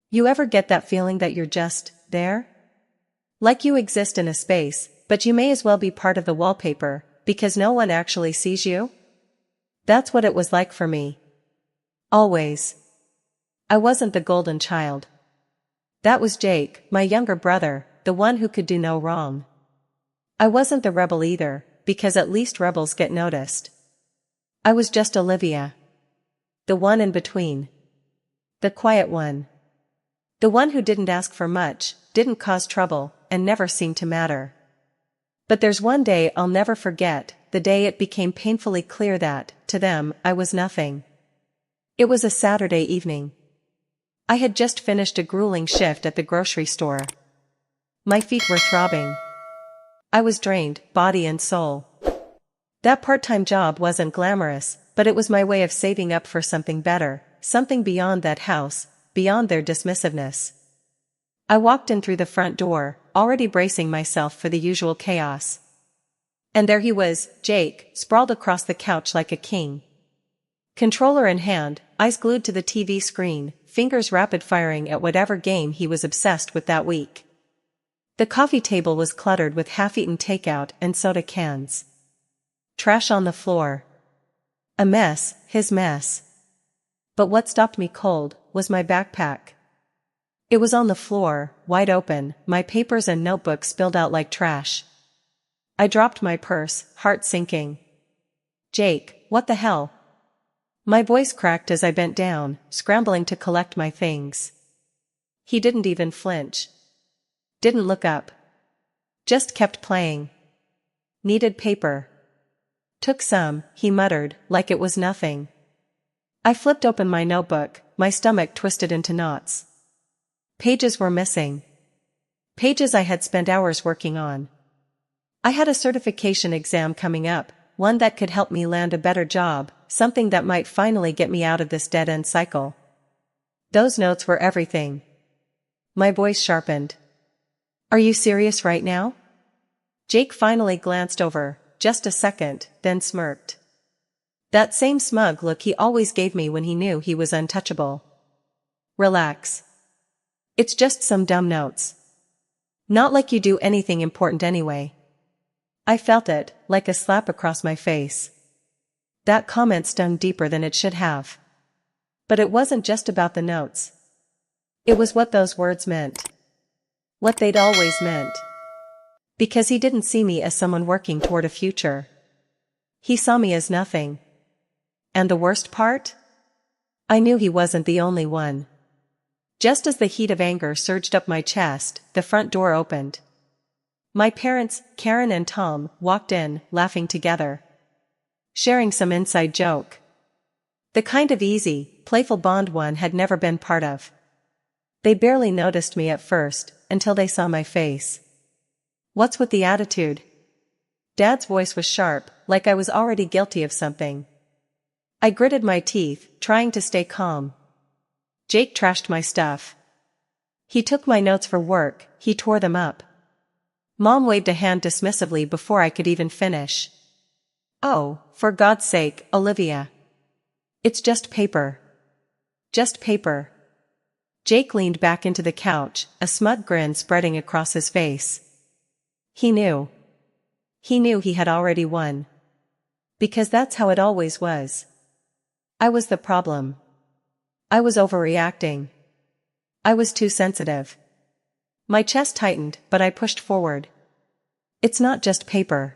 You ever get that feeling that you're just there? Like you exist in a space, but you may as well be part of the wallpaper, because no one actually sees you? That's what it was like for me. Always. I wasn't the golden child. That was Jake, my younger brother, the one who could do no wrong. I wasn't the rebel either, because at least rebels get noticed. I was just Olivia. The one in between. The quiet one. The one who didn't ask for much, didn't cause trouble, and never seemed to matter. But there's one day I'll never forget, the day it became painfully clear that, to them, I was nothing. It was a Saturday evening. I had just finished a grueling shift at the grocery store. My feet were throbbing. I was drained, body and soul. That part-time job wasn't glamorous, but it was my way of saving up for something better, something beyond that house, beyond their dismissiveness. I walked in through the front door, already bracing myself for the usual chaos. And there he was, Jake, sprawled across the couch like a king. Controller in hand, eyes glued to the TV screen, fingers rapid-firing at whatever game he was obsessed with that week. The coffee table was cluttered with half-eaten takeout and soda cans. Trash on the floor. A mess, his mess. But what stopped me cold was my backpack. It was on the floor, wide open, my papers and notebooks spilled out like trash. I dropped my purse, heart sinking. Jake, what the hell? My voice cracked as I bent down, scrambling to collect my things. He didn't even flinch. Didn't look up. Just kept playing. Needed paper. Took some, he muttered, like it was nothing. I flipped open my notebook, my stomach twisted into knots. Pages were missing. Pages I had spent hours working on. I had a certification exam coming up, one that could help me land a better job, something that might finally get me out of this dead-end cycle. Those notes were everything. My voice sharpened. Are you serious right now? Jake finally glanced over, just a second, then smirked. That same smug look he always gave me when he knew he was untouchable. Relax. It's just some dumb notes. Not like you do anything important anyway. I felt it, like a slap across my face. That comment stung deeper than it should have. But it wasn't just about the notes. It was what those words meant. What they'd always meant. Because he didn't see me as someone working toward a future. He saw me as nothing. And the worst part? I knew he wasn't the only one. Just as the heat of anger surged up my chest, the front door opened. My parents, Karen and Tom, walked in, laughing together. Sharing some inside joke. The kind of easy, playful bond one had never been part of. They barely noticed me at first, until they saw my face. What's with the attitude? Dad's voice was sharp, like I was already guilty of something. I gritted my teeth, trying to stay calm. Jake trashed my stuff. He took my notes for work, he tore them up. Mom waved a hand dismissively before I could even finish. Oh, for God's sake, Olivia. It's just paper. Just paper. Jake leaned back into the couch, a smug grin spreading across his face. He knew. He knew he had already won. Because that's how it always was. I was the problem. I was overreacting. I was too sensitive. My chest tightened, but I pushed forward. It's not just paper.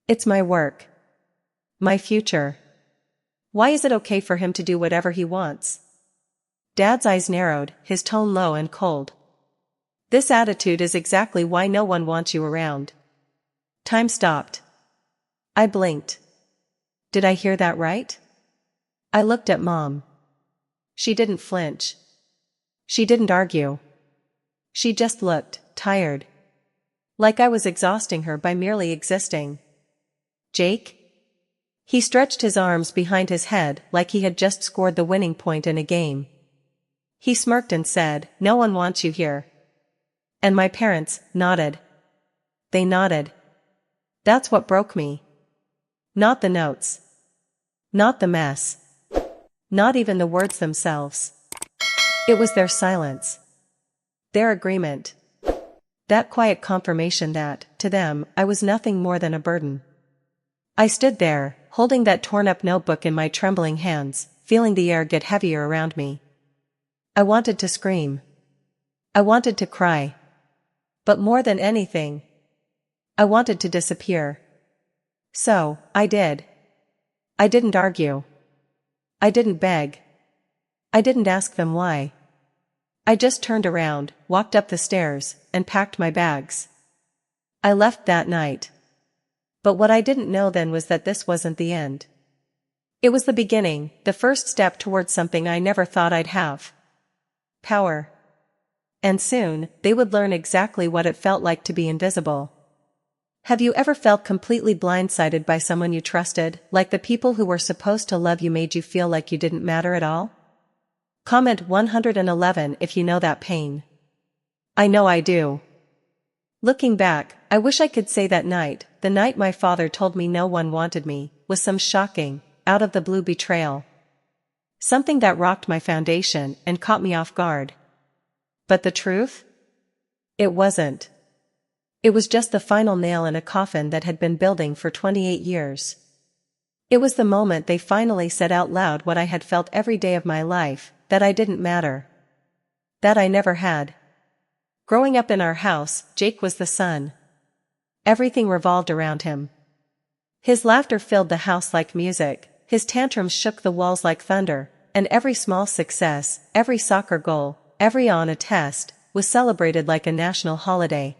It's my work. My future. Why is it okay for him to do whatever he wants? Dad's eyes narrowed, his tone low and cold. This attitude is exactly why no one wants you around. Time stopped. I blinked. Did I hear that right? I looked at Mom. She didn't flinch. She didn't argue. She just looked tired. Like I was exhausting her by merely existing. Jake? He stretched his arms behind his head like he had just scored the winning point in a game. He smirked and said, "No one wants you here." And my parents nodded. They nodded. That's what broke me. Not the notes. Not the mess. Not even the words themselves. It was their silence. Their agreement. That quiet confirmation that, to them, I was nothing more than a burden. I stood there, holding that torn-up notebook in my trembling hands, feeling the air get heavier around me. I wanted to scream. I wanted to cry. But more than anything, I wanted to disappear. So, I did. I didn't argue. I didn't beg. I didn't ask them why. I just turned around, walked up the stairs, and packed my bags. I left that night. But what I didn't know then was that this wasn't the end. It was the beginning, the first step towards something I never thought I'd have. Power. And soon, they would learn exactly what it felt like to be invisible. Have you ever felt completely blindsided by someone you trusted, like the people who were supposed to love you made you feel like you didn't matter at all? Comment 111 if you know that pain. I know I do. Looking back, I wish I could say that night, the night my father told me no one wanted me, was some shocking, out-of-the-blue betrayal. Something that rocked my foundation and caught me off guard. But the truth? It wasn't. It was just the final nail in a coffin that had been building for 28 years. It was the moment they finally said out loud what I had felt every day of my life, that I didn't matter. That I never had. Growing up in our house, Jake was the son. Everything revolved around him. His laughter filled the house like music, his tantrums shook the walls like thunder, and every small success, every soccer goal, every A on a test, was celebrated like a national holiday.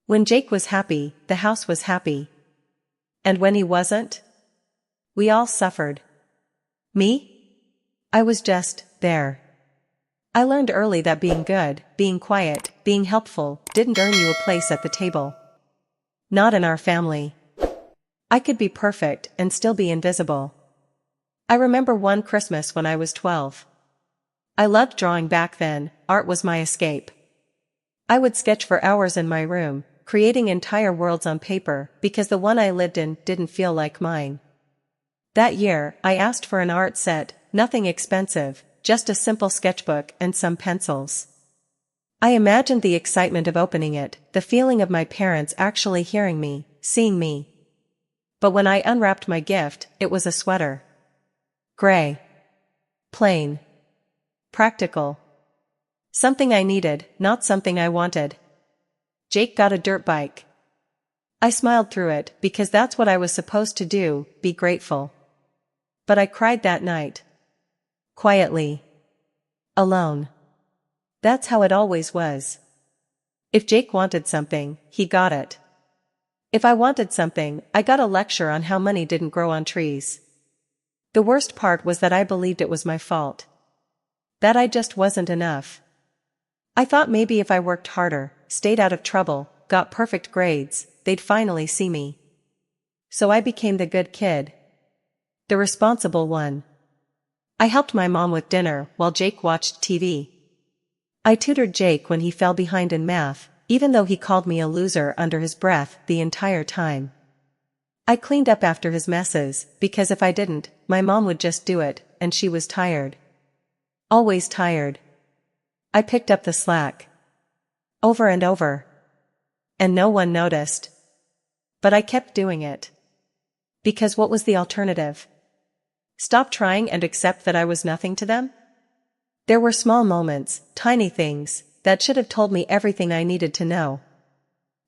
When Jake was happy, the house was happy. And when he wasn't? We all suffered. Me? I was just there. I learned early that being good, being quiet, being helpful, didn't earn you a place at the table. Not in our family. I could be perfect and still be invisible. I remember one Christmas when I was 12. I loved drawing back then, art was my escape. I would sketch for hours in my room, creating entire worlds on paper, because the one I lived in didn't feel like mine. That year, I asked for an art set, nothing expensive, just a simple sketchbook and some pencils. I imagined the excitement of opening it, the feeling of my parents actually hearing me, seeing me. But when I unwrapped my gift, it was a sweater. Gray. Plain. Practical. Something I needed, not something I wanted. Jake got a dirt bike. I smiled through it, because that's what I was supposed to do, be grateful. But I cried that night. Quietly. Alone. That's how it always was. If Jake wanted something, he got it. If I wanted something, I got a lecture on how money didn't grow on trees. The worst part was that I believed it was my fault. That I just wasn't enough. I thought maybe if I worked harder, stayed out of trouble, got perfect grades, they'd finally see me. So I became the good kid. The responsible one. I helped my mom with dinner while Jake watched TV. I tutored Jake when he fell behind in math, even though he called me a loser under his breath the entire time. I cleaned up after his messes, because if I didn't, my mom would just do it, and she was tired. Always tired. I picked up the slack. Over and over. And no one noticed. But I kept doing it. Because what was the alternative? Stop trying and accept that I was nothing to them? There were small moments, tiny things, that should have told me everything I needed to know.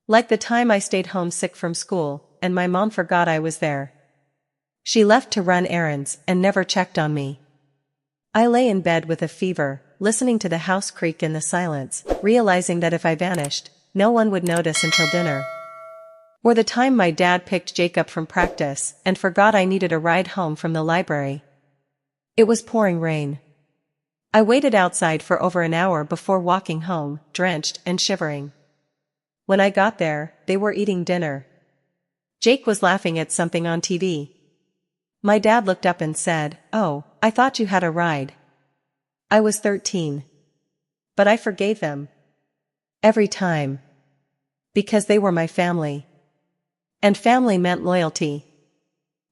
Like the time I stayed home sick from school, and my mom forgot I was there. She left to run errands and never checked on me. I lay in bed with a fever, listening to the house creak in the silence, realizing that if I vanished, no one would notice until dinner. Or the time my dad picked Jake up from practice and forgot I needed a ride home from the library. It was pouring rain. I waited outside for over an hour before walking home, drenched and shivering. When I got there, they were eating dinner. Jake was laughing at something on TV. My dad looked up and said, "Oh, I thought you had a ride." I was 13. But I forgave them. Every time. Because they were my family. And family meant loyalty.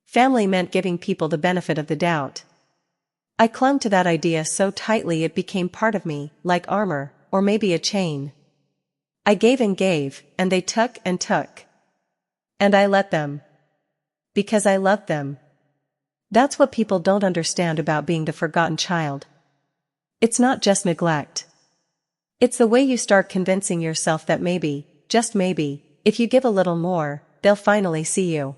Family meant giving people the benefit of the doubt. I clung to that idea so tightly it became part of me, like armor, or maybe a chain. I gave, and they took and took. And I let them. Because I loved them. That's what people don't understand about being the forgotten child. It's not just neglect. It's the way you start convincing yourself that maybe, just maybe, if you give a little more, they'll finally see you.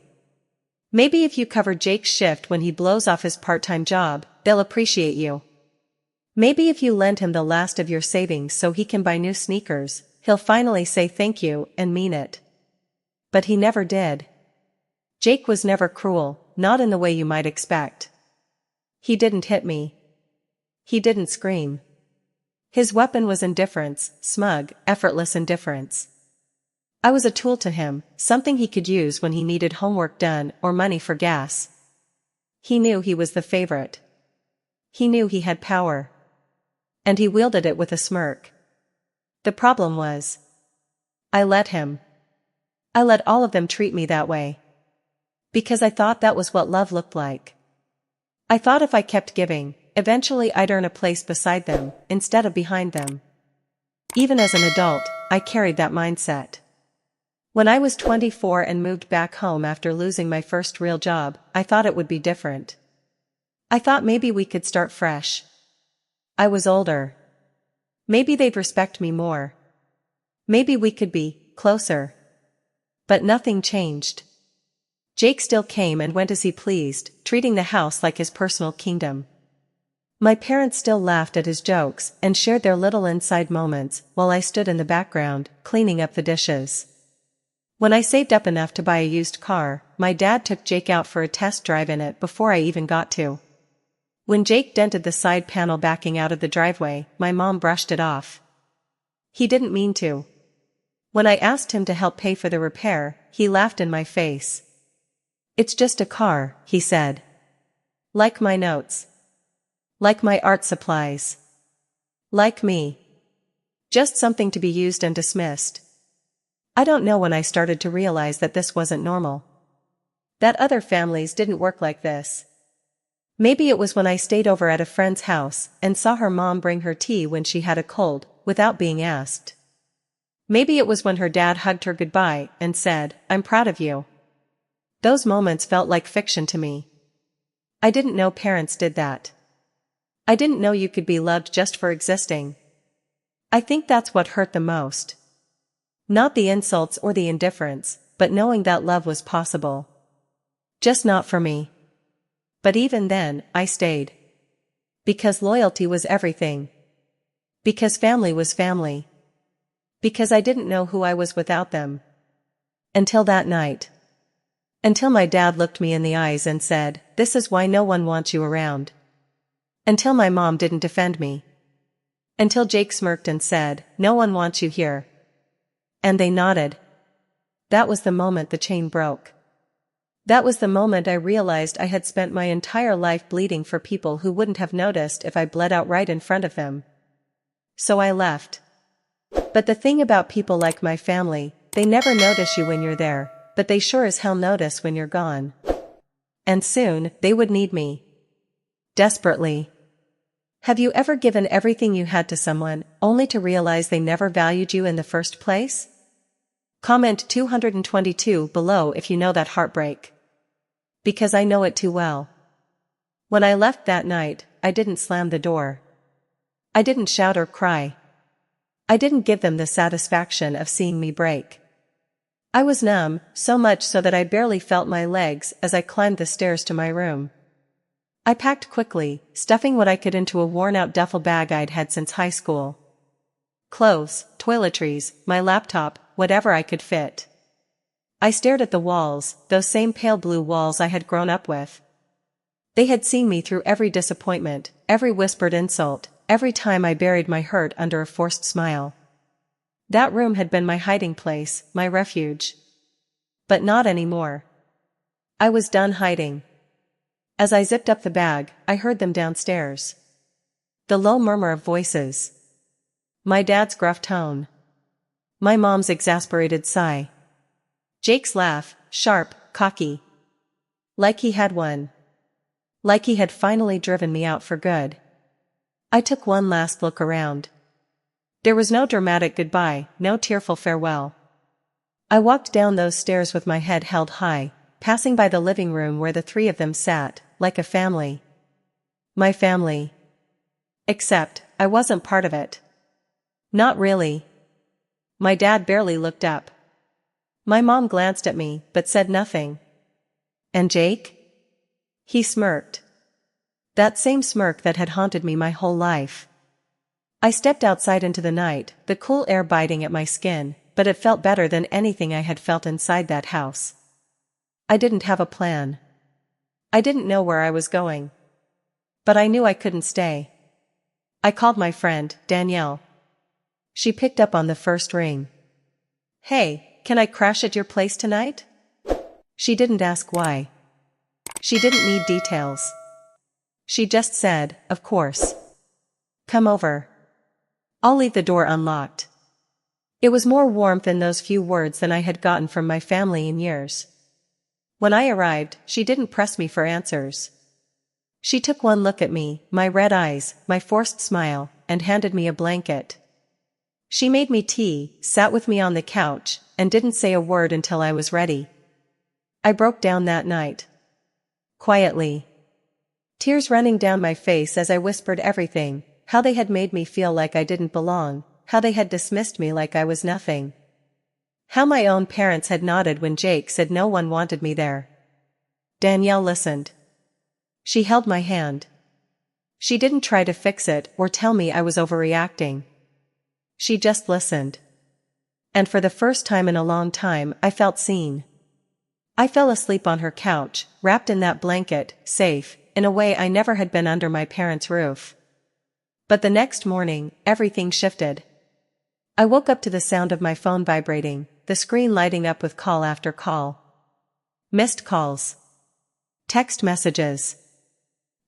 Maybe if you cover Jake's shift when he blows off his part-time job, they'll appreciate you. Maybe if you lend him the last of your savings so he can buy new sneakers, he'll finally say thank you and mean it. But he never did. Jake was never cruel, not in the way you might expect. He didn't hit me. He didn't scream. His weapon was indifference, smug, effortless indifference. I was a tool to him, something he could use when he needed homework done or money for gas. He knew he was the favorite. He knew he had power. And he wielded it with a smirk. The problem was, I let him. I let all of them treat me that way. Because I thought that was what love looked like. I thought if I kept giving, eventually I'd earn a place beside them, instead of behind them. Even as an adult, I carried that mindset. When I was 24 and moved back home after losing my first real job, I thought it would be different. I thought maybe we could start fresh. I was older. Maybe they'd respect me more. Maybe we could be closer. But nothing changed. Jake still came and went as he pleased, treating the house like his personal kingdom. My parents still laughed at his jokes and shared their little inside moments while I stood in the background, cleaning up the dishes. When I saved up enough to buy a used car, my dad took Jake out for a test drive in it before I even got to. When Jake dented the side panel backing out of the driveway, my mom brushed it off. He didn't mean to. When I asked him to help pay for the repair, he laughed in my face. It's just a car, he said. Like my notes. Like my art supplies. Like me. Just something to be used and dismissed. I don't know when I started to realize that this wasn't normal. That other families didn't work like this. Maybe it was when I stayed over at a friend's house and saw her mom bring her tea when she had a cold, without being asked. Maybe it was when her dad hugged her goodbye and said, "I'm proud of you." Those moments felt like fiction to me. I didn't know parents did that. I didn't know you could be loved just for existing. I think that's what hurt the most. Not the insults or the indifference, but knowing that love was possible. Just not for me. But even then, I stayed. Because loyalty was everything. Because family was family. Because I didn't know who I was without them. Until that night. Until my dad looked me in the eyes and said, "This is why no one wants you around." Until my mom didn't defend me. Until Jake smirked and said, "No one wants you here." And they nodded. That was the moment the chain broke. That was the moment I realized I had spent my entire life bleeding for people who wouldn't have noticed if I bled out right in front of them. So I left. But the thing about people like my family, they never notice you when you're there, but they sure as hell notice when you're gone. And soon, they would need me. Desperately. Have you ever given everything you had to someone, only to realize they never valued you in the first place? Comment 222 below if you know that heartbreak. Because I know it too well. When I left that night, I didn't slam the door. I didn't shout or cry. I didn't give them the satisfaction of seeing me break. I was numb, so much so that I barely felt my legs as I climbed the stairs to my room. I packed quickly, stuffing what I could into a worn-out duffel bag I'd had since high school. Clothes, toiletries, my laptop, whatever I could fit. I stared at the walls, those same pale blue walls I had grown up with. They had seen me through every disappointment, every whispered insult, every time I buried my hurt under a forced smile. That room had been my hiding place, my refuge. But not anymore. I was done hiding. As I zipped up the bag, I heard them downstairs. The low murmur of voices. My dad's gruff tone. My mom's exasperated sigh. Jake's laugh, sharp, cocky. Like he had won. Like he had finally driven me out for good. I took one last look around. There was no dramatic goodbye, no tearful farewell. I walked down those stairs with my head held high, passing by the living room where the three of them sat, like a family. My family. Except, I wasn't part of it. Not really. My dad barely looked up. My mom glanced at me, but said nothing. And Jake? He smirked. That same smirk that had haunted me my whole life. I stepped outside into the night, the cool air biting at my skin, but it felt better than anything I had felt inside that house. I didn't have a plan. I didn't know where I was going. But I knew I couldn't stay. I called my friend, Danielle. She picked up on the first ring. Hey, can I crash at your place tonight? She didn't ask why. She didn't need details. She just said, of course. Come over. I'll leave the door unlocked. It was more warmth in those few words than I had gotten from my family in years. When I arrived, she didn't press me for answers. She took one look at me, my red eyes, my forced smile, and handed me a blanket. She made me tea, sat with me on the couch, and didn't say a word until I was ready. I broke down that night. Quietly. Tears running down my face as I whispered everything, how they had made me feel like I didn't belong, how they had dismissed me like I was nothing. How my own parents had nodded when Jake said no one wanted me there. Danielle listened. She held my hand. She didn't try to fix it or tell me I was overreacting. She just listened. And for the first time in a long time, I felt seen. I fell asleep on her couch, wrapped in that blanket, safe, in a way I never had been under my parents' roof. But the next morning, everything shifted. I woke up to the sound of my phone vibrating, the screen lighting up with call after call. Missed calls. Text messages.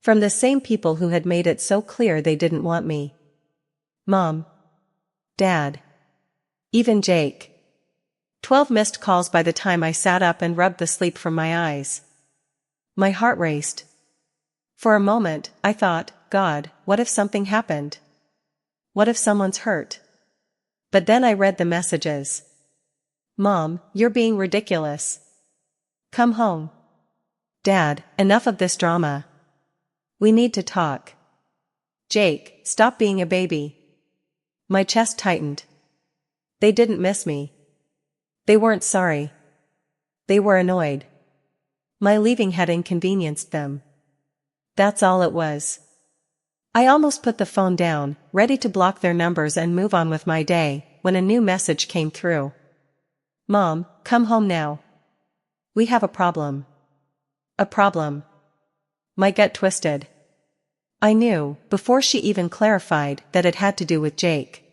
From the same people who had made it so clear they didn't want me. Mom. Dad. Even Jake. 12 missed calls by the time I sat up and rubbed the sleep from my eyes. My heart raced. For a moment, I thought, God, what if something happened? What if someone's hurt? But then I read the messages. Mom, you're being ridiculous. Come home. Dad, enough of this drama. We need to talk. Jake, stop being a baby. My chest tightened. They didn't miss me. They weren't sorry. They were annoyed. My leaving had inconvenienced them. That's all it was. I almost put the phone down, ready to block their numbers and move on with my day, when a new message came through. Mom, come home now. We have a problem. A problem. My gut twisted. I knew, before she even clarified, that it had to do with Jake.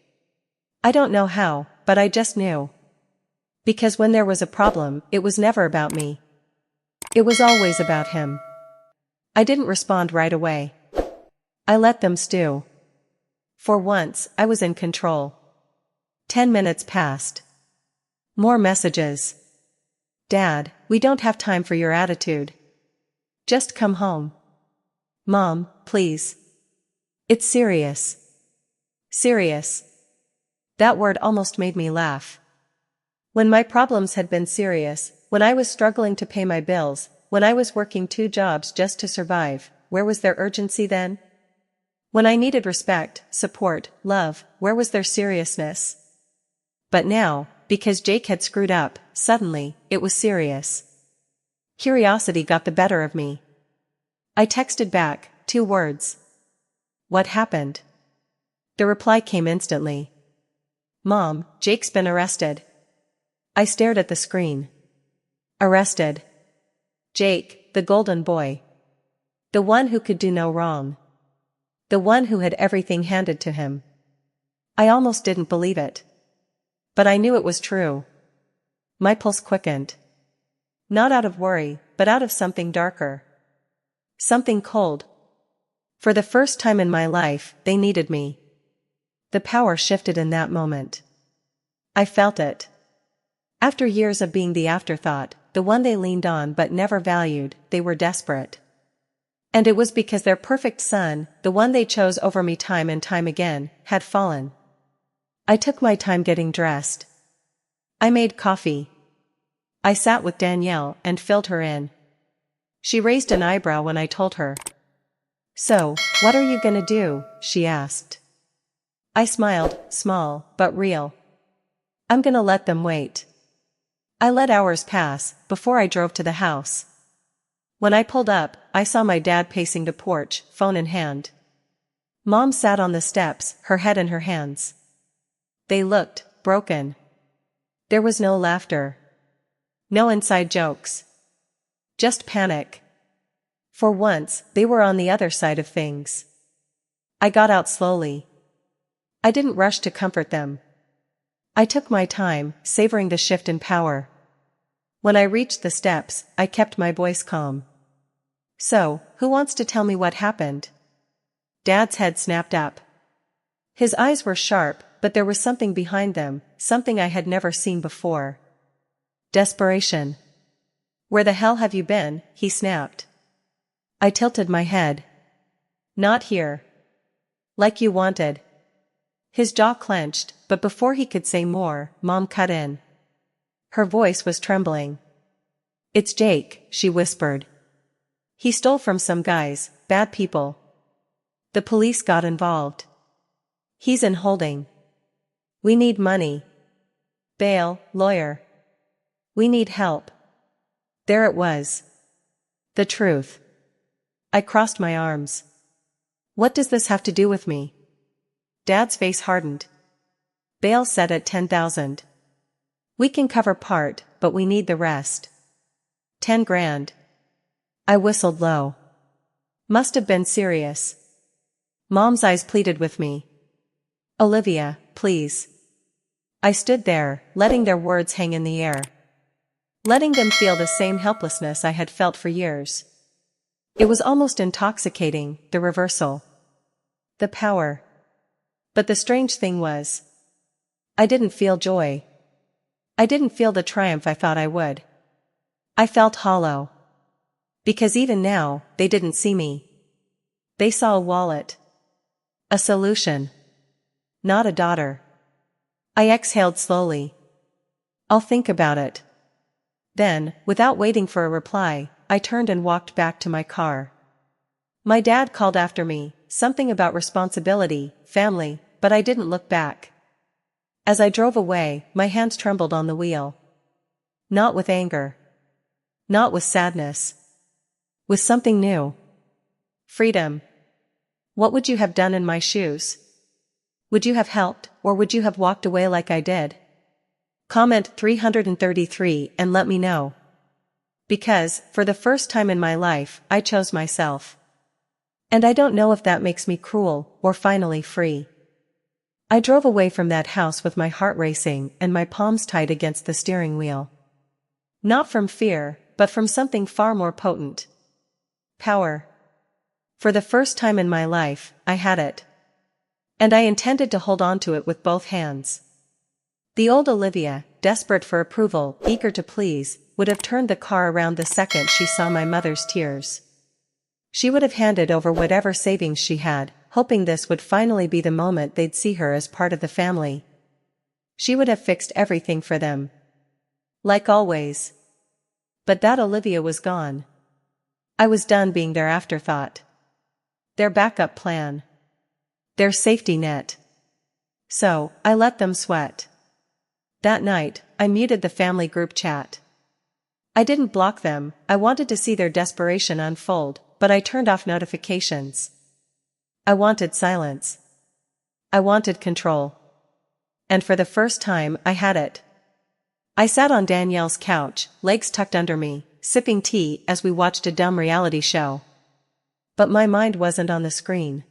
I don't know how, but I just knew. Because when there was a problem, it was never about me. It was always about him. I didn't respond right away. I let them stew. For once, I was in control. 10 minutes passed. More messages. Dad, we don't have time for your attitude. Just come home. Mom, please. It's serious. Serious. That word almost made me laugh. When my problems had been serious, when I was struggling to pay my bills, when I was working 2 jobs just to survive, where was their urgency then? When I needed respect, support, love, where was their seriousness? But now, because Jake had screwed up, suddenly, it was serious. Curiosity got the better of me. I texted back, 2 words. What happened? The reply came instantly. Mom, Jake's been arrested. I stared at the screen. Arrested. Jake, the golden boy. The one who could do no wrong. The one who had everything handed to him. I almost didn't believe it. But I knew it was true. My pulse quickened. Not out of worry, but out of something darker. Something cold. For the first time in my life, they needed me. The power shifted in that moment. I felt it. After years of being the afterthought, the one they leaned on but never valued, they were desperate. And it was because their perfect son, the one they chose over me time and time again, had fallen. I took my time getting dressed. I made coffee. I sat with Danielle and filled her in. She raised an eyebrow when I told her. "So, what are you gonna do?" she asked. I smiled, small, but real. "I'm gonna let them wait." I let hours pass before I drove to the house. When I pulled up, I saw my dad pacing the porch, phone in hand. Mom sat on the steps, her head in her hands. They looked broken. There was no laughter. No inside jokes. Just panic. For once, they were on the other side of things. I got out slowly. I didn't rush to comfort them. I took my time, savoring the shift in power. When I reached the steps, I kept my voice calm. "So, who wants to tell me what happened?" Dad's head snapped up. His eyes were sharp, but there was something behind them, something I had never seen before. Desperation. "Where the hell have you been?" he snapped. I tilted my head. "Not here." "Like you wanted." His jaw clenched, but before he could say more, Mom cut in. Her voice was trembling. "It's Jake," she whispered. "He stole from some guys, bad people. The police got involved. He's in holding. We need money. Bail, lawyer. We need help." There it was. The truth. I crossed my arms. "What does this have to do with me?" Dad's face hardened. "Bail set at 10,000. We can cover part, but we need the rest. 10 grand. I whistled low. Must have been serious. Mom's eyes pleaded with me. "Olivia, please." I stood there, letting their words hang in the air. Letting them feel the same helplessness I had felt for years. It was almost intoxicating, the reversal. The power. But the strange thing was, I didn't feel joy. I didn't feel the triumph I thought I would. I felt hollow. Because even now, they didn't see me. They saw a wallet. A solution. Not a daughter. I exhaled slowly. "I'll think about it." Then, without waiting for a reply, I turned and walked back to my car. My dad called after me, something about responsibility, family, but I didn't look back. As I drove away, my hands trembled on the wheel. Not with anger. Not with sadness. With something new. Freedom. What would you have done in my shoes? Would you have helped, or would you have walked away like I did? Comment 333 and let me know. Because, for the first time in my life, I chose myself. And I don't know if that makes me cruel, or finally free. I drove away from that house with my heart racing and my palms tight against the steering wheel. Not from fear, but from something far more potent. Power. For the first time in my life, I had it. And I intended to hold on to it with both hands. The old Olivia, desperate for approval, eager to please, would have turned the car around the second she saw my mother's tears. She would have handed over whatever savings she had, hoping this would finally be the moment they'd see her as part of the family. She would have fixed everything for them. Like always. But that Olivia was gone. I was done being their afterthought. Their backup plan. Their safety net. So, I let them sweat. That night, I muted the family group chat. I didn't block them, I wanted to see their desperation unfold, but I turned off notifications. I wanted silence. I wanted control. And for the first time, I had it. I sat on Danielle's couch, legs tucked under me, sipping tea as we watched a dumb reality show. But my mind wasn't on the screen.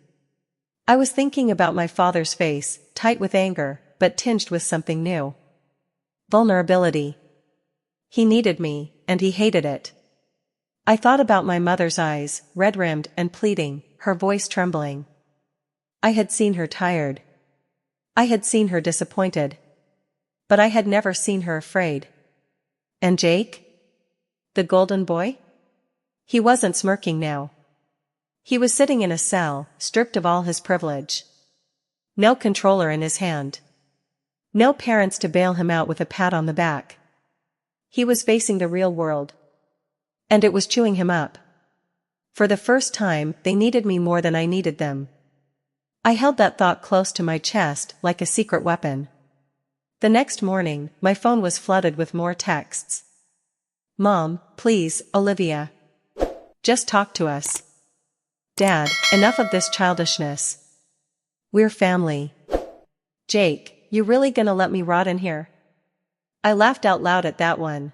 I was thinking about my father's face, tight with anger, but tinged with something new. Vulnerability. He needed me, and he hated it. I thought about my mother's eyes, red-rimmed and pleading, her voice trembling. I had seen her tired. I had seen her disappointed. But I had never seen her afraid. And Jake? The golden boy? He wasn't smirking now. He was sitting in a cell, stripped of all his privilege. No controller in his hand. No parents to bail him out with a pat on the back. He was facing the real world. And it was chewing him up. For the first time, they needed me more than I needed them. I held that thought close to my chest like a secret weapon. The next morning, my phone was flooded with more texts. Mom, please, Olivia. Just talk to us. Dad, enough of this childishness. We're family. Jake, you really gonna let me rot in here? I laughed out loud at that one.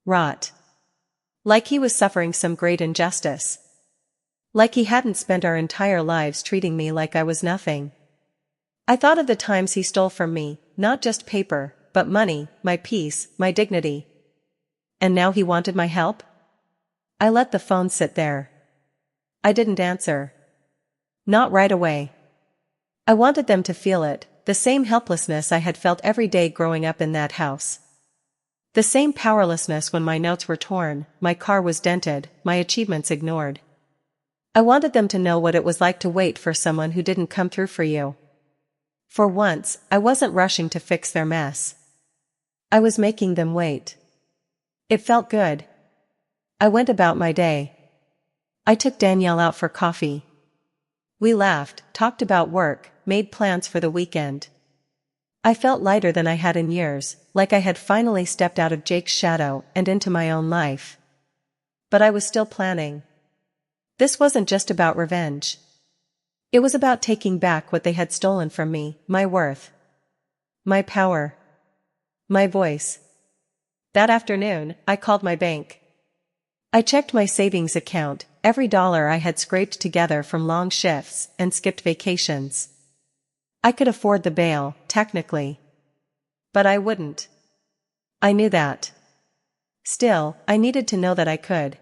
Rot. Like he was suffering some great injustice. Like he hadn't spent our entire lives treating me like I was nothing. I thought of the times he stole from me, not just paper, but money, my peace, my dignity. And now he wanted my help? I let the phone sit there. I didn't answer. Not right away. I wanted them to feel it, the same helplessness I had felt every day growing up in that house. The same powerlessness when my notes were torn, my car was dented, my achievements ignored. I wanted them to know what it was like to wait for someone who didn't come through for you. For once, I wasn't rushing to fix their mess. I was making them wait. It felt good. I went about my day. I took Danielle out for coffee. We laughed, talked about work, made plans for the weekend. I felt lighter than I had in years, like I had finally stepped out of Jake's shadow and into my own life. But I was still planning. This wasn't just about revenge. It was about taking back what they had stolen from me, my worth. My power. My voice. That afternoon, I called my bank. I checked my savings account, every dollar I had scraped together from long shifts and skipped vacations. I could afford the bail, technically. But I wouldn't. I knew that. Still, I needed to know that I could.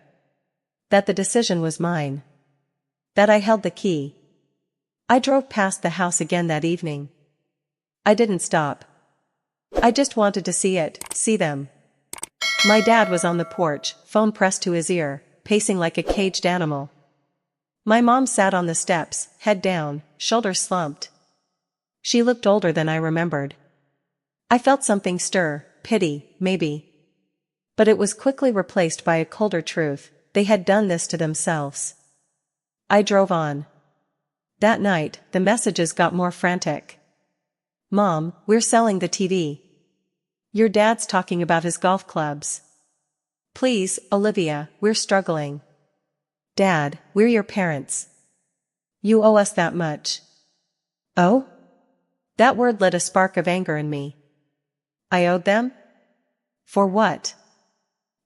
That the decision was mine. That I held the key. I drove past the house again that evening. I didn't stop. I just wanted to see it, see them. My dad was on the porch, phone pressed to his ear, pacing like a caged animal. My mom sat on the steps, head down, shoulders slumped. She looked older than I remembered. I felt something stir, pity, maybe. But it was quickly replaced by a colder truth: they had done this to themselves. I drove on. That night, the messages got more frantic. Mom, we're selling the TV. Your dad's talking about his golf clubs. Please, Olivia, we're struggling. Dad, we're your parents. You owe us that much. Oh? That word lit a spark of anger in me. I owed them? For what?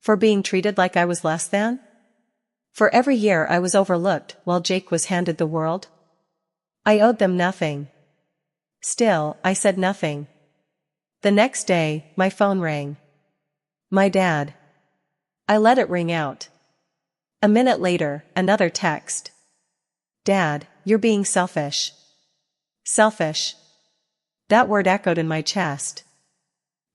For being treated like I was less than? For every year I was overlooked while Jake was handed the world? I owed them nothing. Still, I said nothing. The next day, my phone rang. My dad. I let it ring out. A minute later, another text. Dad, you're being selfish. Selfish. That word echoed in my chest.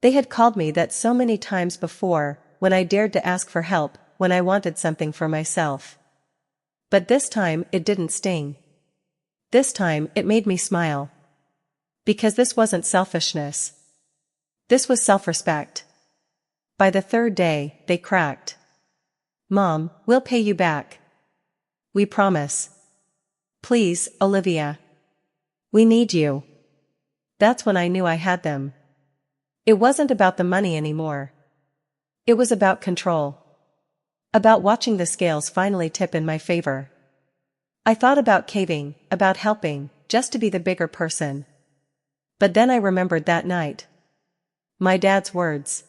They had called me that so many times before, when I dared to ask for help, when I wanted something for myself. But this time, it didn't sting. This time, it made me smile. Because this wasn't selfishness. This was self-respect. By the third day, they cracked. Mom, we'll pay you back. We promise. Please, Olivia. We need you. That's when I knew I had them. It wasn't about the money anymore. It was about control. About watching the scales finally tip in my favor. I thought about caving, about helping, just to be the bigger person. But then I remembered that night. My dad's words.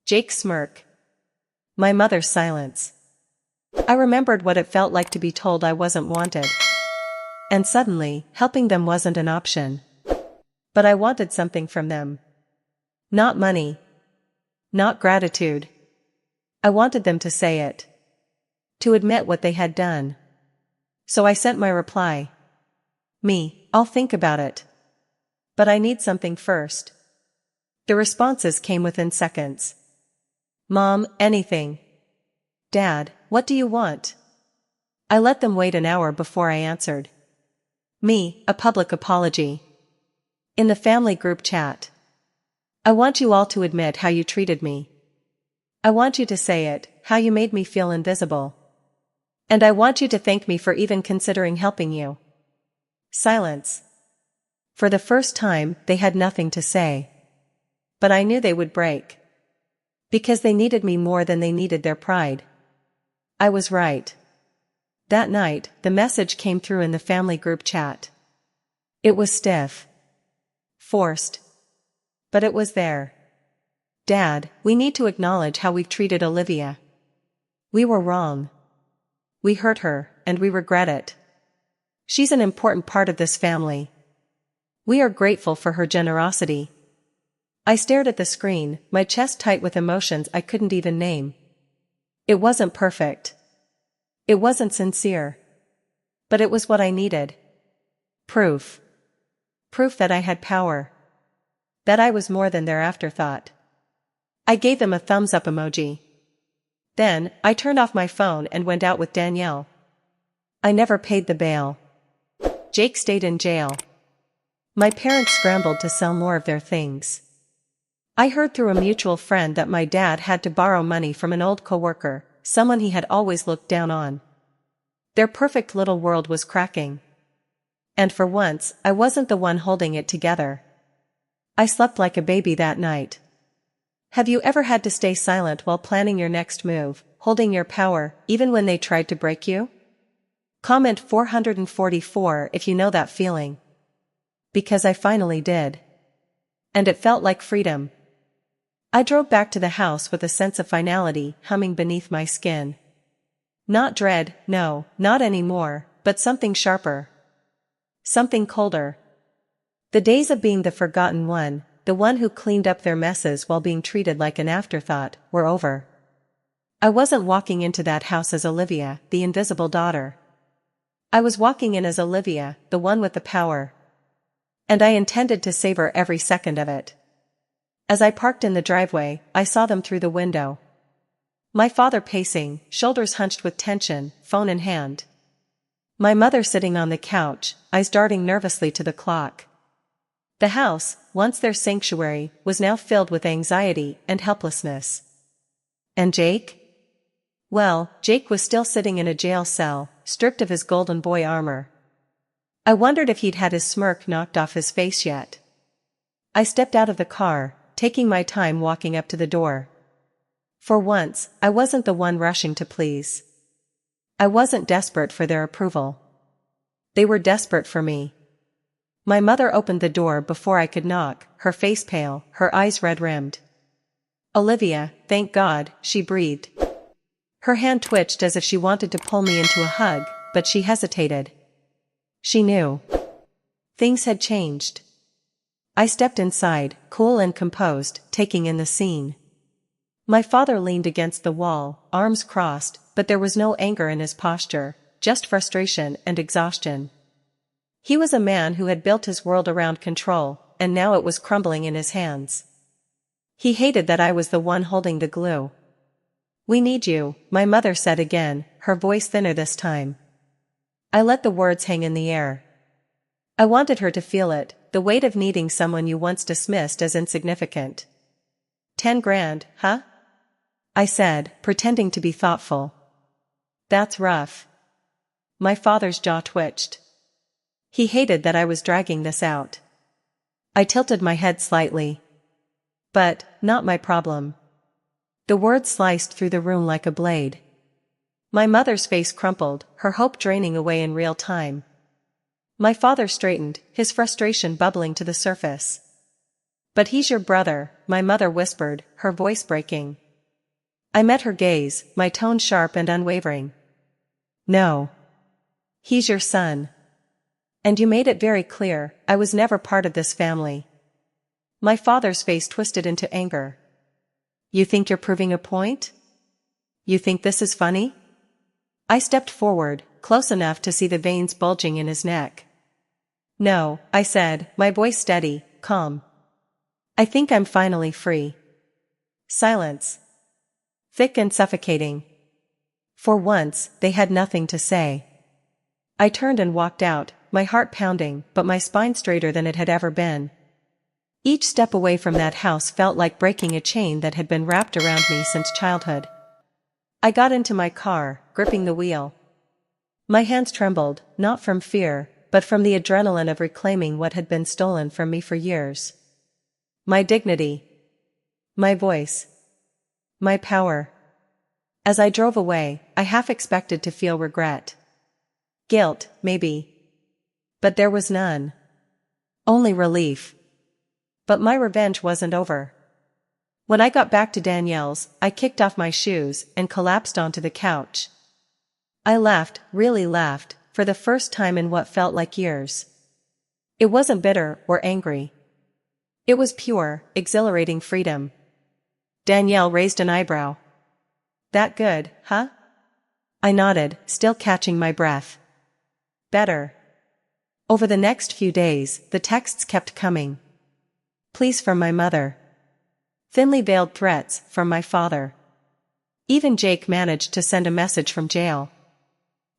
Jake's smirk. My mother's silence. I remembered what it felt like to be told I wasn't wanted. And suddenly, helping them wasn't an option. But I wanted something from them. Not money. Not gratitude. I wanted them to say it. To admit what they had done. So I sent my reply. I'll think about it. But I need something first. The responses came within seconds. Mom, anything. Dad, what do you want? I let them wait an hour before I answered. Me, a public apology. In the family group chat. I want you all to admit how you treated me. I want you to say it, how you made me feel invisible. And I want you to thank me for even considering helping you. Silence. For the first time, they had nothing to say. But I knew they would break. Because they needed me more than they needed their pride. I was right. That night, the message came through in the family group chat. It was stiff. Forced. But it was there. Dad, we need to acknowledge how we've treated Olivia. We were wrong. We hurt her, and we regret it. She's an important part of this family. We are grateful for her generosity. I stared at the screen, my chest tight with emotions I couldn't even name. It wasn't perfect. It wasn't sincere. But it was what I needed. Proof. Proof that I had power. That I was more than their afterthought. I gave them a thumbs up emoji. Then, I turned off my phone and went out with Danielle. I never paid the bail. Jake stayed in jail. My parents scrambled to sell more of their things. I heard through a mutual friend that my dad had to borrow money from an old coworker, someone he had always looked down on. Their perfect little world was cracking. And for once, I wasn't the one holding it together. I slept like a baby that night. Have you ever had to stay silent while planning your next move, holding your power, even when they tried to break you? Comment 444 if you know that feeling. Because I finally did. And it felt like freedom. I drove back to the house with a sense of finality humming beneath my skin. Not dread, no, not anymore, but something sharper. Something colder. The days of being the forgotten one, the one who cleaned up their messes while being treated like an afterthought, were over. I wasn't walking into that house as Olivia, the invisible daughter. I was walking in as Olivia, the one with the power. And I intended to savor every second of it. As I parked in the driveway, I saw them through the window. My father pacing, shoulders hunched with tension, phone in hand. My mother sitting on the couch, eyes darting nervously to the clock. The house, once their sanctuary, was now filled with anxiety and helplessness. And Jake? Well, Jake was still sitting in a jail cell, stripped of his golden boy armor. I wondered if he'd had his smirk knocked off his face yet. I stepped out of the car, taking my time walking up to the door. For once, I wasn't the one rushing to please. I wasn't desperate for their approval. They were desperate for me. My mother opened the door before I could knock, her face pale, her eyes red-rimmed. Olivia, thank God, she breathed. Her hand twitched as if she wanted to pull me into a hug, but she hesitated. She knew. Things had changed. I stepped inside, cool and composed, taking in the scene. My father leaned against the wall, arms crossed, but there was no anger in his posture, just frustration and exhaustion. He was a man who had built his world around control, and now it was crumbling in his hands. He hated that I was the one holding the glue. We need you, my mother said again, her voice thinner this time. I let the words hang in the air. I wanted her to feel it, the weight of needing someone you once dismissed as insignificant. 10 grand, huh? I said, pretending to be thoughtful. That's rough. My father's jaw twitched. He hated that I was dragging this out. I tilted my head slightly. But, not my problem. The words sliced through the room like a blade. My mother's face crumpled, her hope draining away in real time. My father straightened, his frustration bubbling to the surface. But he's your brother, my mother whispered, her voice breaking. I met her gaze, my tone sharp and unwavering. No. He's your son. And you made it very clear, I was never part of this family. My father's face twisted into anger. You think you're proving a point? You think this is funny? I stepped forward, close enough to see the veins bulging in his neck. No, I said, my voice steady, calm. I think I'm finally free. Silence. Thick and suffocating. For once, they had nothing to say. I turned and walked out, my heart pounding, but my spine straighter than it had ever been. Each step away from that house felt like breaking a chain that had been wrapped around me since childhood. I got into my car, gripping the wheel. My hands trembled, not from fear, but from the adrenaline of reclaiming what had been stolen from me for years. My dignity. My voice. My power. As I drove away, I half expected to feel regret. Guilt, maybe. But there was none. Only relief. But my revenge wasn't over. When I got back to Danielle's, I kicked off my shoes and collapsed onto the couch. I laughed, really laughed, for the first time in what felt like years. It wasn't bitter or angry. It was pure, exhilarating freedom. Danielle raised an eyebrow. That good, huh? I nodded, still catching my breath. Better. Over the next few days, the texts kept coming. Pleas from my mother. Thinly veiled threats from my father. Even Jake managed to send a message from jail.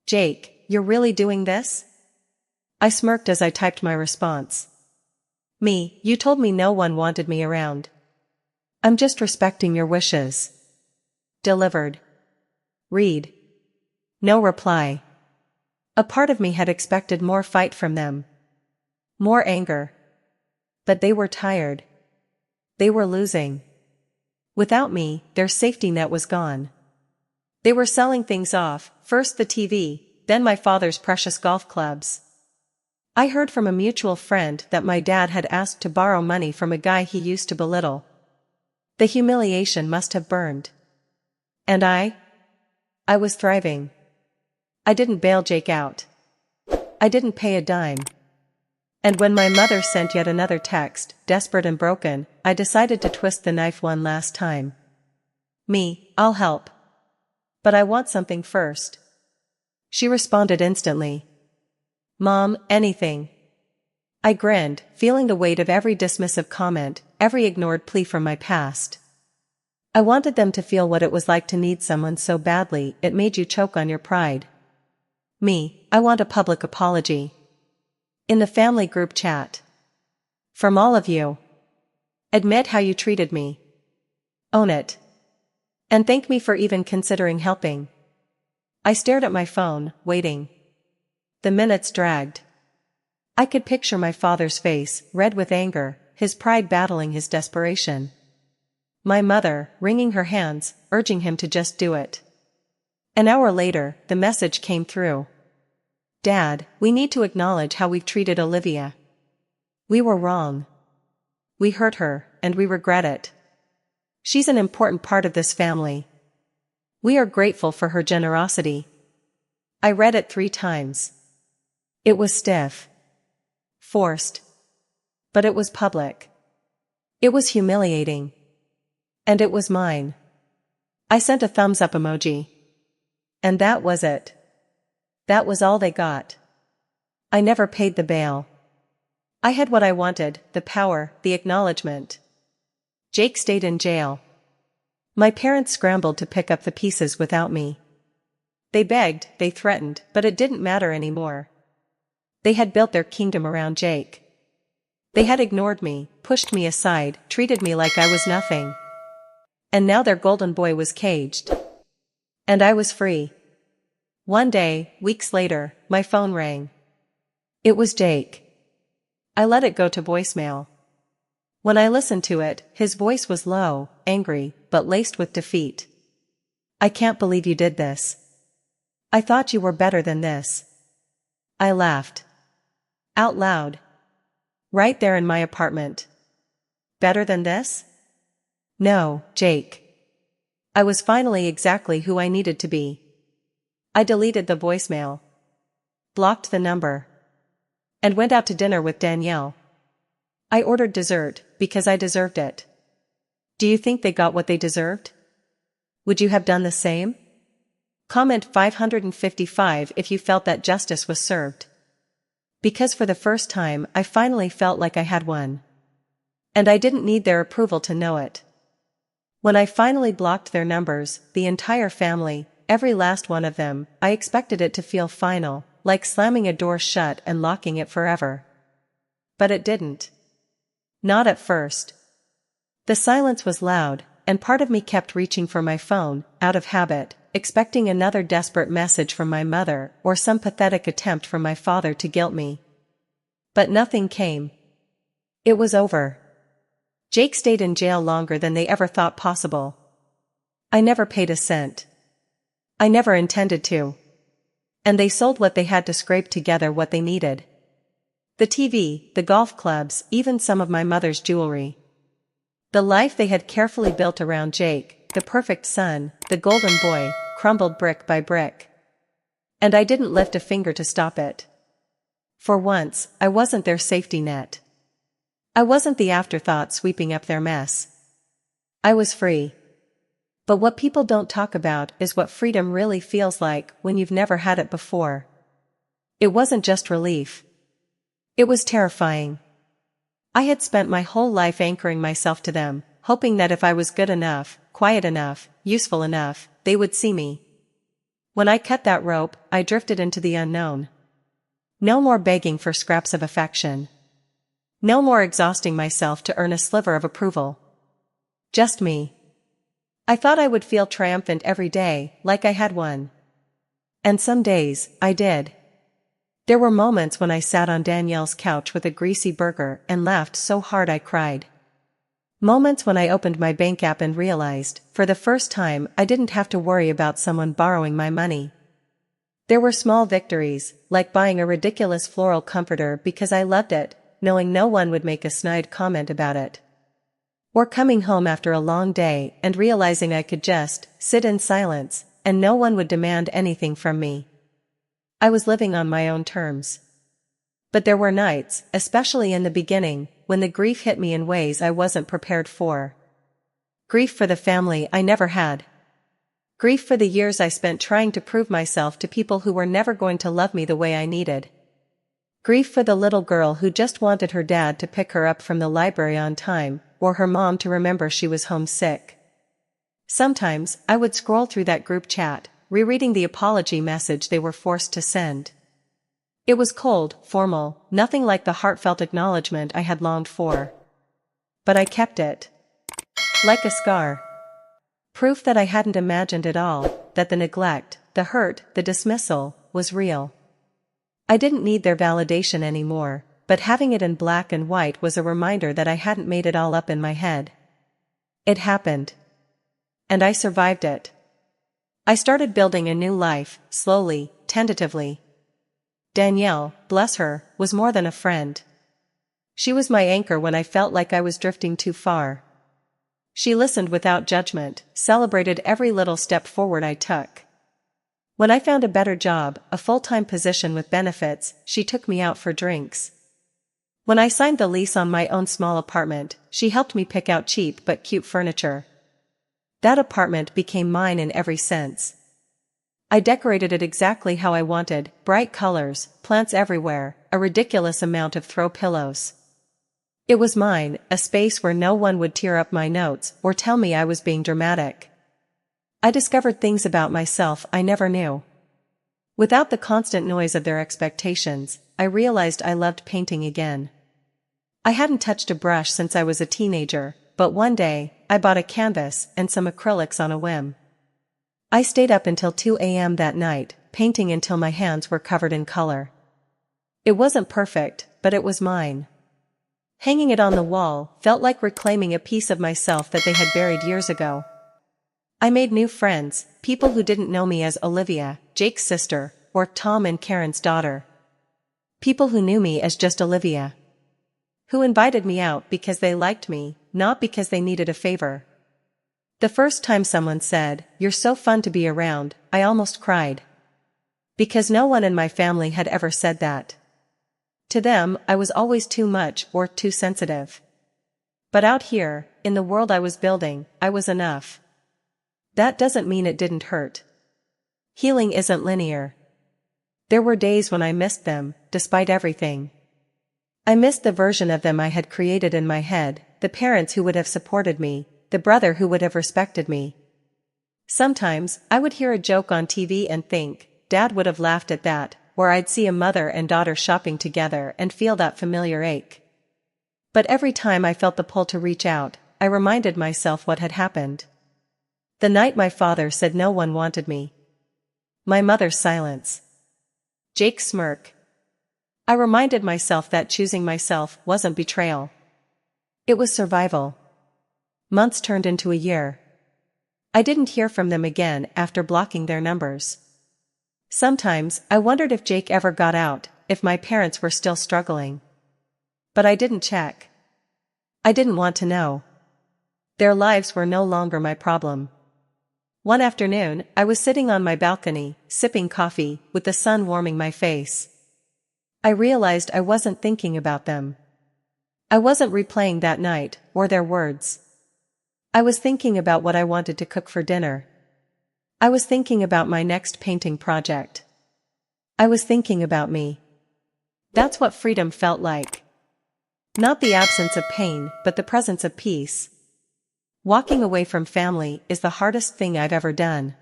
Jake, you're really doing this? I smirked as I typed my response. Me, you told me no one wanted me around. I'm just respecting your wishes. Delivered. Read. No reply. A part of me had expected more fight from them. More anger. But they were tired. They were losing. Without me, their safety net was gone. They were selling things off, first the TV, then my father's precious golf clubs. I heard from a mutual friend that my dad had asked to borrow money from a guy he used to belittle. The humiliation must have burned. And I was thriving. I didn't bail Jake out. I didn't pay a dime. And when my mother sent yet another text, desperate and broken, I decided to twist the knife one last time. Me, I'll help. But I want something first. She responded instantly. Mom, anything. I grinned, feeling the weight of every dismissive comment, every ignored plea from my past. I wanted them to feel what it was like to need someone so badly it made you choke on your pride. Me, I want a public apology. In the family group chat. From all of you. Admit how you treated me. Own it. And thank me for even considering helping. I stared at my phone, waiting. The minutes dragged. I could picture my father's face, red with anger, his pride battling his desperation. My mother, wringing her hands, urging him to just do it. An hour later, the message came through. Dad, we need to acknowledge how we've treated Olivia. We were wrong. We hurt her, and we regret it. She's an important part of this family. We are grateful for her generosity. I read it 3 times. It was stiff. Forced. But it was public. It was humiliating. And it was mine. I sent a thumbs up emoji. And that was it. That was all they got. I never paid the bail. I had what I wanted, the power, the acknowledgement. Jake stayed in jail. My parents scrambled to pick up the pieces without me. They begged, they threatened, but it didn't matter anymore. They had built their kingdom around Jake. They had ignored me, pushed me aside, treated me like I was nothing. And now their golden boy was caged. And I was free. One day, weeks later, my phone rang. It was Jake. I let it go to voicemail. When I listened to it, his voice was low, angry, but laced with defeat. I can't believe you did this. I thought you were better than this. I laughed. Out loud. Right there in my apartment. Better than this? No, Jake. I was finally exactly who I needed to be. I deleted the voicemail. Blocked the number. And went out to dinner with Danielle. I ordered dessert, because I deserved it. Do you think they got what they deserved? Would you have done the same? Comment 555 if you felt that justice was served. Because for the first time I finally felt like I had won. And I didn't need their approval to know it. When I finally blocked their numbers, the entire family, every last one of them. I expected it to feel final, like slamming a door shut and locking it forever. But it didn't. Not at first. The silence was loud, and part of me kept reaching for my phone, out of habit, expecting another desperate message from my mother or some pathetic attempt from my father to guilt me. But nothing came. It was over. Jake stayed in jail longer than they ever thought possible. I never paid a cent. I never intended to. And they sold what they had to scrape together what they needed. The TV, the golf clubs, even some of my mother's jewelry. The life they had carefully built around Jake, the perfect son, the golden boy, crumbled brick by brick. And I didn't lift a finger to stop it. For once, I wasn't their safety net. I wasn't the afterthought sweeping up their mess. I was free. But what people don't talk about is what freedom really feels like when you've never had it before. It wasn't just relief. It was terrifying. I had spent my whole life anchoring myself to them, hoping that if I was good enough, quiet enough, useful enough, they would see me. When I cut that rope, I drifted into the unknown. No more begging for scraps of affection. No more exhausting myself to earn a sliver of approval. Just me. I thought I would feel triumphant every day, like I had won. And some days, I did. There were moments when I sat on Danielle's couch with a greasy burger and laughed so hard I cried. Moments when I opened my bank app and realized, for the first time, I didn't have to worry about someone borrowing my money. There were small victories, like buying a ridiculous floral comforter because I loved it, knowing no one would make a snide comment about it. Or coming home after a long day and realizing I could just sit in silence, and no one would demand anything from me. I was living on my own terms. But there were nights, especially in the beginning, when the grief hit me in ways I wasn't prepared for. Grief for the family I never had. Grief for the years I spent trying to prove myself to people who were never going to love me the way I needed. Grief for the little girl who just wanted her dad to pick her up from the library on time, or her mom to remember she was homesick. Sometimes, I would scroll through that group chat, rereading the apology message they were forced to send. It was cold, formal, nothing like the heartfelt acknowledgement I had longed for. But I kept it. Like a scar. Proof that I hadn't imagined it all, that the neglect, the hurt, the dismissal, was real. I didn't need their validation anymore, but having it in black and white was a reminder that I hadn't made it all up in my head. It happened. And I survived it. I started building a new life, slowly, tentatively. Danielle, bless her, was more than a friend. She was my anchor when I felt like I was drifting too far. She listened without judgment, celebrated every little step forward I took. When I found a better job, a full-time position with benefits, she took me out for drinks. When I signed the lease on my own small apartment, she helped me pick out cheap but cute furniture. That apartment became mine in every sense. I decorated it exactly how I wanted, bright colors, plants everywhere, a ridiculous amount of throw pillows. It was mine, a space where no one would tear up my notes or tell me I was being dramatic. I discovered things about myself I never knew. Without the constant noise of their expectations, I realized I loved painting again. I hadn't touched a brush since I was a teenager, but one day, I bought a canvas and some acrylics on a whim. I stayed up until 2 a.m. that night, painting until my hands were covered in color. It wasn't perfect, but it was mine. Hanging it on the wall felt like reclaiming a piece of myself that they had buried years ago. I made new friends, people who didn't know me as Olivia, Jake's sister, or Tom and Karen's daughter. People who knew me as just Olivia. Who invited me out because they liked me, not because they needed a favor. The first time someone said, "You're so fun to be around," I almost cried. Because no one in my family had ever said that. To them, I was always too much or too sensitive. But out here, in the world I was building, I was enough. That doesn't mean it didn't hurt. Healing isn't linear. There were days when I missed them, despite everything. I missed the version of them I had created in my head, the parents who would have supported me, the brother who would have respected me. Sometimes, I would hear a joke on TV and think, Dad would have laughed at that, or I'd see a mother and daughter shopping together and feel that familiar ache. But every time I felt the pull to reach out, I reminded myself what had happened. The night my father said no one wanted me. My mother's silence. Jake's smirk. I reminded myself that choosing myself wasn't betrayal. It was survival. Months turned into a year. I didn't hear from them again after blocking their numbers. Sometimes, I wondered if Jake ever got out, if my parents were still struggling. But I didn't check. I didn't want to know. Their lives were no longer my problem. One afternoon, I was sitting on my balcony, sipping coffee, with the sun warming my face. I realized I wasn't thinking about them. I wasn't replaying that night, or their words. I was thinking about what I wanted to cook for dinner. I was thinking about my next painting project. I was thinking about me. That's what freedom felt like. Not the absence of pain, but the presence of peace. Walking away from family is the hardest thing I've ever done.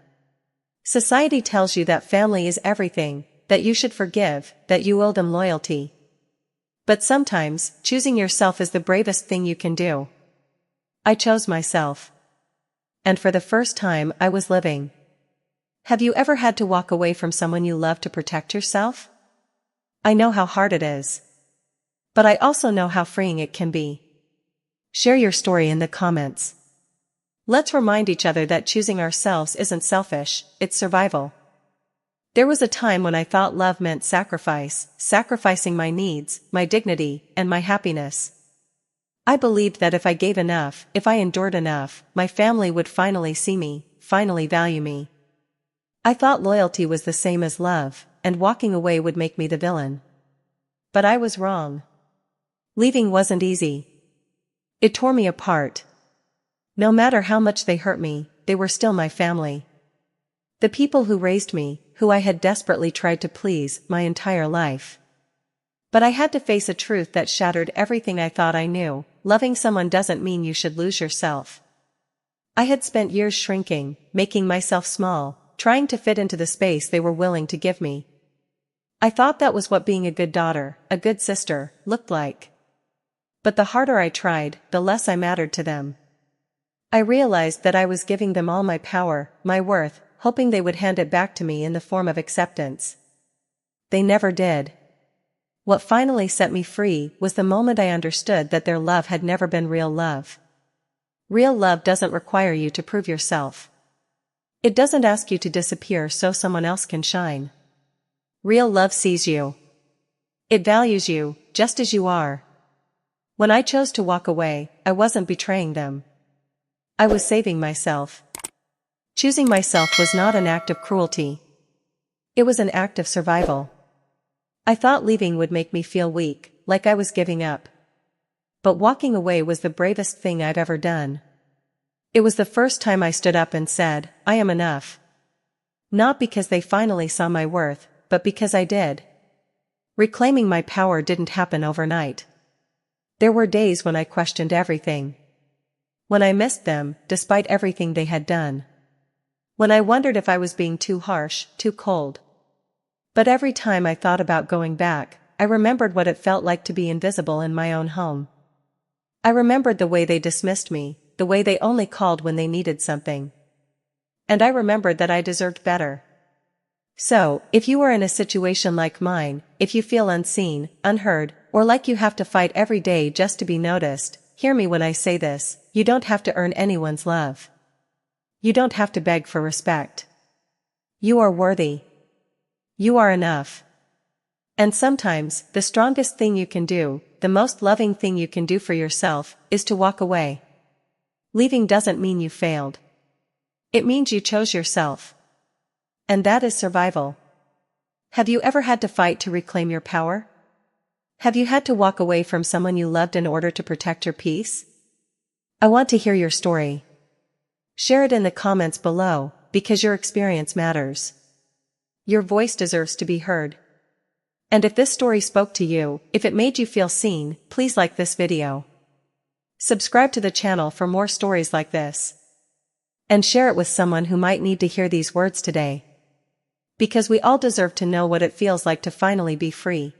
Society tells you that family is everything, that you should forgive, that you owe them loyalty. But sometimes, choosing yourself is the bravest thing you can do. I chose myself. And for the first time, I was living. Have you ever had to walk away from someone you love to protect yourself? I know how hard it is. But I also know how freeing it can be. Share your story in the comments. Let's remind each other that choosing ourselves isn't selfish, it's survival. There was a time when I thought love meant sacrifice, sacrificing my needs, my dignity, and my happiness. I believed that if I gave enough, if I endured enough, my family would finally see me, finally value me. I thought loyalty was the same as love, and walking away would make me the villain. But I was wrong. Leaving wasn't easy. It tore me apart. No matter how much they hurt me, they were still my family. The people who raised me, who I had desperately tried to please my entire life. But I had to face a truth that shattered everything I thought I knew. Loving someone doesn't mean you should lose yourself. I had spent years shrinking, making myself small, trying to fit into the space they were willing to give me. I thought that was what being a good daughter, a good sister, looked like. But the harder I tried, the less I mattered to them. I realized that I was giving them all my power, my worth, hoping they would hand it back to me in the form of acceptance. They never did. What finally set me free was the moment I understood that their love had never been real love. Real love doesn't require you to prove yourself. It doesn't ask you to disappear so someone else can shine. Real love sees you. It values you, just as you are. When I chose to walk away, I wasn't betraying them. I was saving myself. Choosing myself was not an act of cruelty. It was an act of survival. I thought leaving would make me feel weak, like I was giving up. But walking away was the bravest thing I've ever done. It was the first time I stood up and said, I am enough. Not because they finally saw my worth, but because I did. Reclaiming my power didn't happen overnight. There were days when I questioned everything. When I missed them, despite everything they had done. When I wondered if I was being too harsh, too cold. But every time I thought about going back, I remembered what it felt like to be invisible in my own home. I remembered the way they dismissed me, the way they only called when they needed something. And I remembered that I deserved better. So, if you are in a situation like mine, if you feel unseen, unheard, or like you have to fight every day just to be noticed, hear me when I say this, you don't have to earn anyone's love. You don't have to beg for respect. You are worthy. You are enough. And sometimes, the strongest thing you can do, the most loving thing you can do for yourself, is to walk away. Leaving doesn't mean you failed. It means you chose yourself. And that is survival. Have you ever had to fight to reclaim your power? Have you had to walk away from someone you loved in order to protect your peace? I want to hear your story. Share it in the comments below, because your experience matters. Your voice deserves to be heard. And if this story spoke to you, if it made you feel seen, please like this video. Subscribe to the channel for more stories like this. And share it with someone who might need to hear these words today. Because we all deserve to know what it feels like to finally be free.